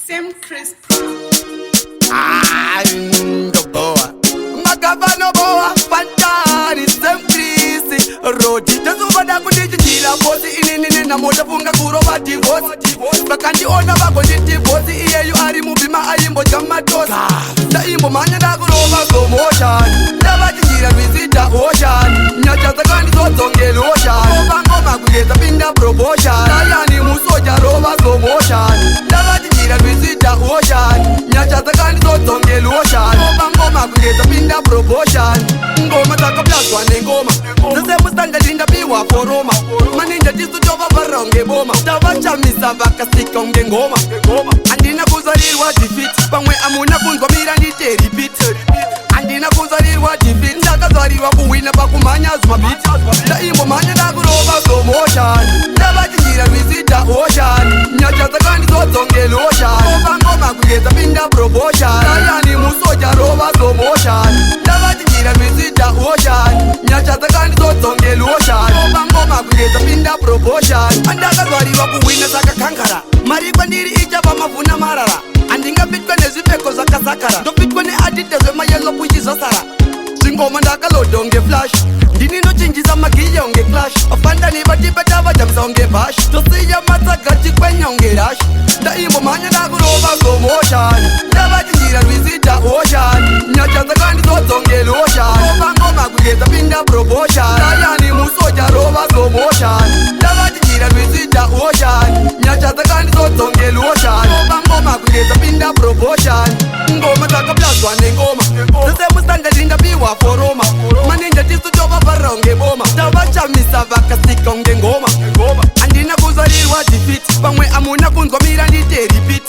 Same Chris Boa Magavano boa Pantani Same Chris Rodi Tezuvada kundichitira Bosi inini na moja funga kurova divorce Vakandiona vagondi divorce Iyeyu ari mubima ayimbo jamatosi Daimbo manya ndakurova slow motion Ndavachitira visita ocean Nyacha zakandi zodzongela ocean Ngoma kugeza pinda proportion Dayani musoja rova slow motion Ndavachitira visita ocean Nyacha zakandi zodzongela ocean Ngoma kugeza pinda proportion Ngoma dzakaplazwa nengoma Zese mustanga ndingapiwa foroma Maninja tisu tova varonge boma Tavachamisa vakasika unge ngoma Andina kuzarirwa defeat Pamwe amuna kunzwa mira ndite repeat Andina kuzarirwa defeat Ndakazwarirwa kuwina pakumanya zumabit Daimbo manya ndakurova slow motion Ndavachitira visita ocean Nyacha zakandi zodzongela ocean Ngoma kugeza pinda proportion Dayani musoja rova slow motion Ndavachitira visita ocean Nyacha zakandi zodzongela ocean Ngoma kugeza pinda proportion Andakazwarirwa kuwina sakakankara Mari kwandiri ichava mavuna marara Andingapitwa nezvipfeko zvakazakara Ndopitwa neadite zvemayelo puchizosara Zvingoma ndakaloda unge flash Ndini nochinjisa magiya unge clash Vafandani vatipeta vajamisa unge bash Tosiya matsagati kwenya unge rush Ndaimbo manya ndakurova slow motion Ndavachitira visita ocean Nyacha zakandi zodzongela ocean Ngoma kugeza pinda proportion Dayani musoja rova slow motion Ndavachitira visita ocean Nyacha zakandi zodzongela ocean Ngoma kugeza pinda proportion Ngoma dzakaplazwa nengoma Zese mustanga ndingapiwa foroma Maninja tisu tova varonge boma Tavachamisa vakasika unge ngoma Andina kuzarirwa defeat Pamwe amuna kunzwa mira ndite repeat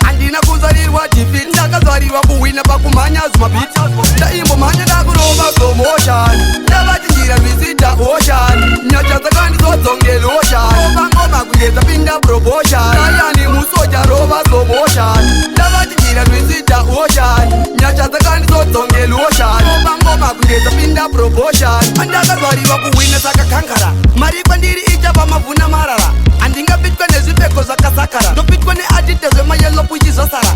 Andina kuzarirwa defeat Ndakazwarirwa kuwina pakumanya zumabit Daimbo manya ndakurova slow motion Ndavachitira visita ocean Nyacha zakandi zodzongela ocean Ngoma kugeza pinda proportion Dayani musoja rova slow motion Ndavachitira visita ocean Nyacha zakandi zodzongela ocean Ngoma kugeza pinda proportion Andakazwarirwa kuwina sakakankara Mari kwandiri ichava mavuna marara Andingapitwa nezvipfeko zvakazakara Ndopitwa neadite zvemayelo puchizosara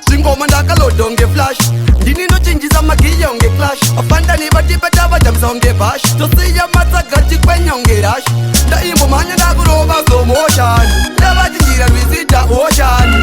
Zvingoma ndakaloda unge flash Ndini nochinjisa magiya unge clash Vafandani vatipeta vajamisa unge bash Tosiya matsagati kwenya unge rush Ndaimbo manya ndakurova slow motion Ndavachitira visita ocean